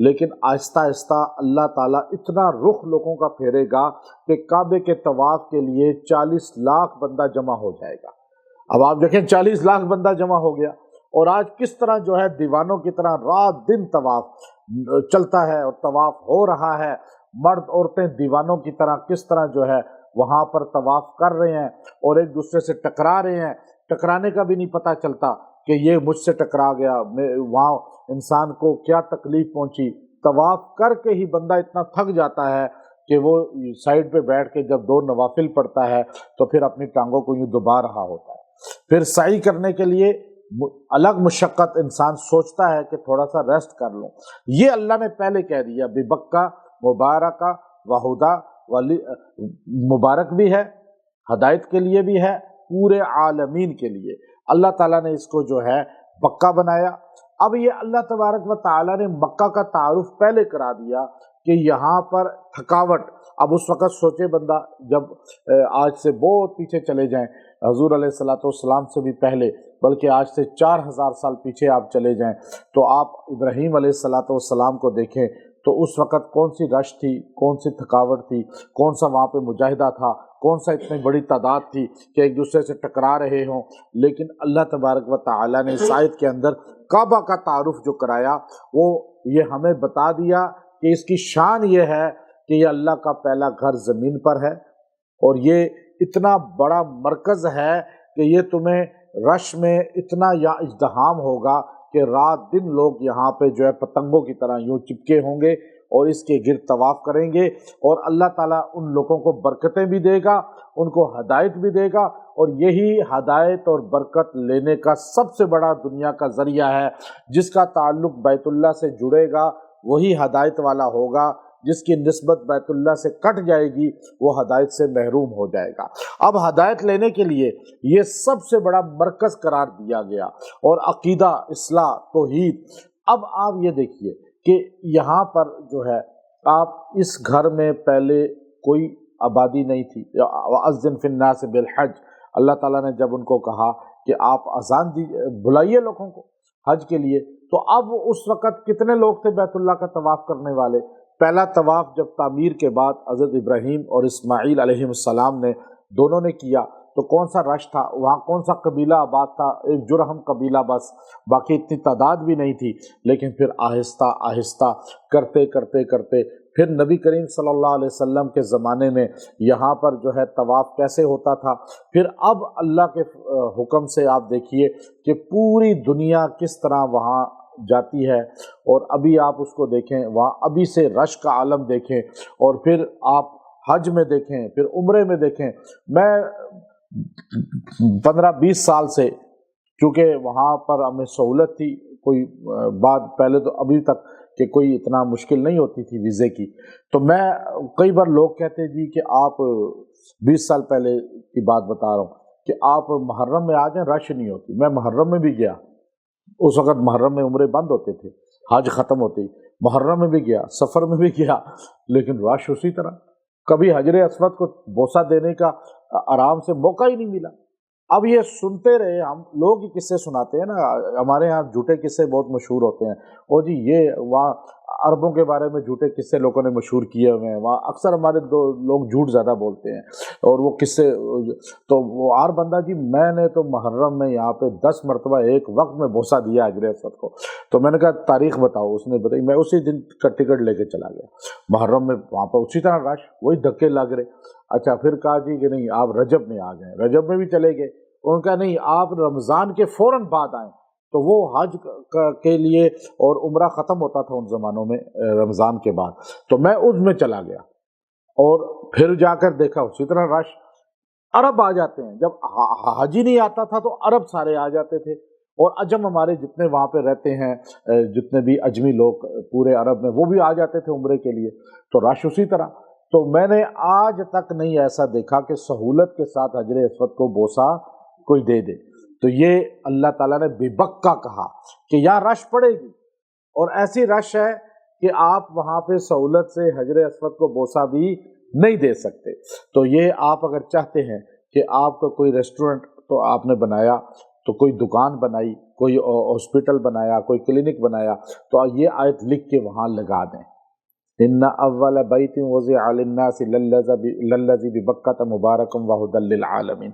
لیکن آہستہ آہستہ اللہ تعالیٰ اتنا رخ لوگوں کا پھیرے گا کہ کعبے کے طواف کے لیے 40 لاکھ بندہ جمع ہو جائے گا۔ اب آپ دیکھیں 40 لاکھ بندہ جمع ہو گیا، اور آج کس طرح جو ہے دیوانوں کی طرح رات دن طواف چلتا ہے اور طواف ہو رہا ہے، مرد عورتیں دیوانوں کی طرح کس طرح جو ہے وہاں پر طواف کر رہے ہیں اور ایک دوسرے سے ٹکرا رہے ہیں، ٹکرانے کا بھی نہیں پتہ چلتا کہ یہ مجھ سے ٹکرا گیا، وہاں انسان کو کیا تکلیف پہنچی۔ طواف کر کے ہی بندہ اتنا تھک جاتا ہے کہ وہ سائڈ پہ بیٹھ کے جب 2 نوافل پڑھتا ہے تو پھر اپنی ٹانگوں کو یوں دبا رہا ہوتا ہے۔ پھر سعی کرنے کے لیے الگ مشقت انسان سوچتا ہے کہ تھوڑا سا ریسٹ کر لوں۔ یہ اللہ نے پہلے کہہ دیا ببکہ مبارکہ وہدا، مبارک بھی ہے، ہدایت کے لیے بھی ہے، پورے عالمین کے لیے۔ اللہ تعالیٰ نے اس کو جو ہے مکہ بنایا۔ اب یہ اللہ تبارک و تعالیٰ نے مکہ کا تعارف پہلے کرا دیا کہ یہاں پر تھکاوٹ، اب اس وقت سوچے بندہ جب آج سے بہت پیچھے چلے جائیں، حضور علیہ الصلوۃ والسلام سے بھی پہلے، بلکہ آج سے 4000 سال پیچھے آپ چلے جائیں تو آپ ابراہیم علیہ الصلوۃ والسلام کو دیکھیں تو اس وقت کون سی رش تھی، کون سی تھکاوٹ تھی، کون سا وہاں پہ مجاہدہ تھا، کون سا اتنی بڑی تعداد تھی کہ ایک دوسرے سے ٹکرا رہے ہوں۔ لیکن اللہ تبارک و تعالیٰ نے اس آیت کے اندر کعبہ کا تعارف جو کرایا، وہ یہ ہمیں بتا دیا کہ اس کی شان یہ ہے کہ یہ اللہ کا پہلا گھر زمین پر ہے، اور یہ اتنا بڑا مرکز ہے کہ یہ تمہیں رش میں اتنا یا ازدحام ہوگا کہ رات دن لوگ یہاں پہ جو ہے پتنگوں کی طرح یوں چپکے ہوں گے اور اس کے گرد طواف کریں گے، اور اللہ تعالیٰ ان لوگوں کو برکتیں بھی دے گا، ان کو ہدایت بھی دے گا، اور یہی ہدایت اور برکت لینے کا سب سے بڑا دنیا کا ذریعہ ہے۔ جس کا تعلق بیت اللہ سے جڑے گا وہی ہدایت والا ہوگا، جس کی نسبت بیت اللہ سے کٹ جائے گی وہ ہدایت سے محروم ہو جائے گا۔ اب ہدایت لینے کے لیے یہ سب سے بڑا مرکز قرار دیا گیا، اور عقیدہ، اصلاح، توحید۔ اب آپ یہ دیکھیے کہ یہاں پر جو ہے آپ اس گھر میں پہلے کوئی آبادی نہیں تھی۔ وَأَذِّن فِي النَّاسِ بِالْحَجِّ، اللہ تعالیٰ نے جب ان کو کہا کہ آپ اذان بلائیے لوگوں کو حج کے لیے، تو اب اس وقت کتنے لوگ تھے بیت اللہ کا طواف کرنے والے؟ پہلا طواف جب تعمیر کے بعد حضرت ابراہیم اور اسماعیل علیہ السلام نے دونوں نے کیا تو کون سا رش تھا وہاں، کون سا قبیلہ آباد تھا؟ ایک جرہم قبیلہ بس، باقی اتنی تعداد بھی نہیں تھی۔ لیکن پھر آہستہ آہستہ کرتے کرتے کرتے پھر نبی کریم صلی اللہ علیہ وسلم کے زمانے میں یہاں پر جو ہے طواف کیسے ہوتا تھا، پھر اب اللہ کے حکم سے آپ دیکھیے کہ پوری دنیا کس طرح وہاں جاتی ہے، اور ابھی آپ اس کو دیکھیں، وہاں ابھی سے رش کا عالم دیکھیں، اور پھر آپ حج میں دیکھیں، پھر عمرے میں دیکھیں۔ میں 15-20 سال سے، چونکہ وہاں پر ہمیں سہولت تھی، کوئی بات پہلے تو ابھی تک کہ کوئی اتنا مشکل نہیں ہوتی تھی ویزے کی، تو میں کئی بار لوگ کہتے جی کہ آپ 20 سال پہلے کی بات بتا رہا ہوں کہ آپ محرم میں آ جائیں، رش نہیں ہوتی۔ میں محرم میں بھی گیا، اس وقت محرم میں عمرے بند ہوتے تھے، حج ختم ہوتے ہی محرم میں بھی گیا، سفر میں بھی گیا، لیکن رش اسی طرح۔ کبھی حجر اسود کو بوسہ دینے کا آرام سے موقع ہی نہیں ملا۔ اب یہ سنتے رہے، ہم لوگ ہی قصے سناتے ہیں نا، ہمارے ہاں جھوٹے قصے بہت مشہور ہوتے ہیں، اور جی یہ وہاں عربوں کے بارے میں جھوٹے قصے لوگوں نے مشہور کیے ہوئے ہیں، وہاں اکثر ہمارے لوگ جھوٹ زیادہ بولتے ہیں، اور وہ قصے تو وہ اور بندہ جی میں نے تو محرم میں یہاں پہ 10 مرتبہ ایک وقت میں بوسہ دیا حجر اسود کو۔ تو میں نے کہا تاریخ بتاؤ، اس نے بتائی، میں اسی دن کا ٹکٹ لے کے چلا گیا محرم میں، وہاں پہ اسی طرح رش، وہی دھکے لگ رہے۔ اچھا پھر کہا جی کہ نہیں آپ رجب میں آ جائیں، رجب میں بھی چلے گئے، ان کا نہیں آپ رمضان کے فوراً بعد آئیں، تو وہ حج کے لیے اور عمرہ ختم ہوتا تھا ان زمانوں میں رمضان کے بعد، تو میں اس میں چلا گیا، اور پھر جا کر دیکھا اسی طرح رش۔ عرب آ جاتے ہیں، جب حج ہی نہیں آتا تھا تو عرب سارے آ جاتے تھے، اور عجم ہمارے جتنے وہاں پہ رہتے ہیں، جتنے بھی اجمی لوگ پورے عرب میں، وہ بھی آ جاتے تھے عمرے کے لیے، تو رش اسی طرح۔ تو میں نے آج تک نہیں ایسا دیکھا کہ سہولت کے ساتھ حجر اسود کو بوسہ کوئی دے دے۔ تو یہ اللہ تعالیٰ نے ببکہ کہا کہ یہاں رش پڑے گی، اور ایسی رش ہے کہ آپ وہاں پہ سہولت سے حجر اسود کو بوسہ بھی نہیں دے سکتے۔ تو یہ آپ اگر چاہتے ہیں کہ آپ کا کوئی ریسٹورنٹ تو آپ نے بنایا تو کوئی دکان بنائی، کوئی ہاسپٹل بنایا، کوئی کلینک بنایا، تو یہ آیت لکھ کے وہاں لگا دیں، ان اول بیت وضع للناس للذی ببکۃ مبارکا وہدی للعالمین۔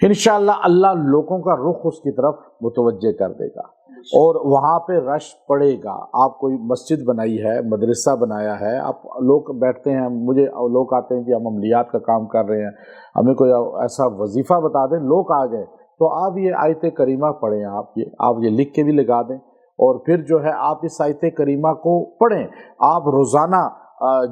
انشاءاللہ اللہ لوگوں کا رخ اس کی طرف متوجہ کر دے گا اور وہاں پہ رش پڑے گا۔ آپ کوئی مسجد بنائی ہے، مدرسہ بنایا ہے، آپ لوگ بیٹھتے ہیں، مجھے لوگ آتے ہیں کہ ہم عملیات کا کام کر رہے ہیں، ہمیں کوئی ایسا وظیفہ بتا دیں، لوگ آ گئے، تو آپ یہ آیت کریمہ پڑھیں، آپ یہ لکھ کے بھی لگا دیں، اور پھر جو ہے آپ اس آیت کریمہ کو پڑھیں۔ آپ روزانہ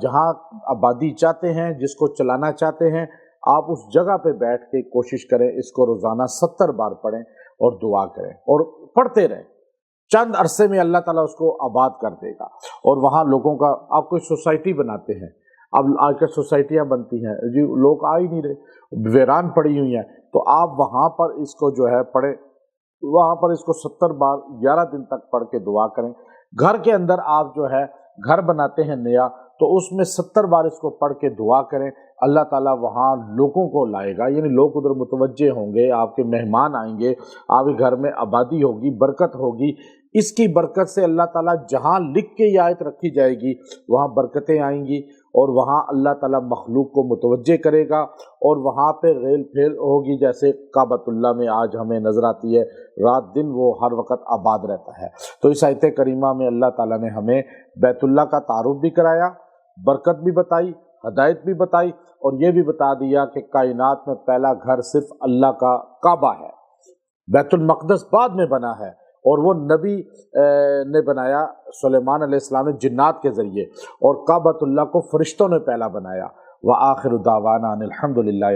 جہاں آبادی چاہتے ہیں، جس کو چلانا چاہتے ہیں، آپ اس جگہ پہ بیٹھ کے کوشش کریں اس کو روزانہ 70 بار پڑھیں اور دعا کریں اور پڑھتے رہیں۔ چند عرصے میں اللہ تعالیٰ اس کو آباد کر دے گا، اور وہاں لوگوں کا، آپ کوئی سوسائٹی بناتے ہیں، اب آج کل سوسائٹیاں بنتی ہیں جی، لوگ آ ہی نہیں رہے، ویران پڑی ہوئی ہیں، تو آپ وہاں پر اس کو جو ہے پڑھیں، وہاں پر اس کو 70 بار 11 دن تک پڑھ کے دعا کریں۔ گھر کے اندر آپ جو ہے گھر بناتے ہیں نیا، تو اس میں 70 بار اس کو پڑھ کے دعا کریں، اللہ تعالیٰ وہاں لوگوں کو لائے گا، یعنی لوگ ادھر متوجہ ہوں گے، آپ کے مہمان آئیں گے، آپ کے گھر میں آبادی ہوگی، برکت ہوگی۔ اس کی برکت سے اللہ تعالیٰ جہاں لکھ کے یہ آیت رکھی جائے گی وہاں برکتیں آئیں گی، اور وہاں اللہ تعالیٰ مخلوق کو متوجہ کرے گا، اور وہاں پہ ریل پھیل ہوگی، جیسے کعبۃ اللہ میں آج ہمیں نظر آتی ہے، رات دن وہ ہر وقت آباد رہتا ہے۔ تو اس آیت کریمہ میں اللہ تعالیٰ نے ہمیں بیت اللہ کا تعارف بھی کرایا، برکت بھی بتائی، ہدایت بھی بتائی، اور یہ بھی بتا دیا کہ کائنات میں پہلا گھر صرف اللہ کا کعبہ ہے، بیت المقدس بعد میں بنا ہے، اور وہ نبی نے بنایا، سلیمان علیہ السلام نے جنات کے ذریعے، اور کعبۃ اللہ کو فرشتوں نے پہلا بنایا۔ وآخر دعوانا ان الحمد للہ۔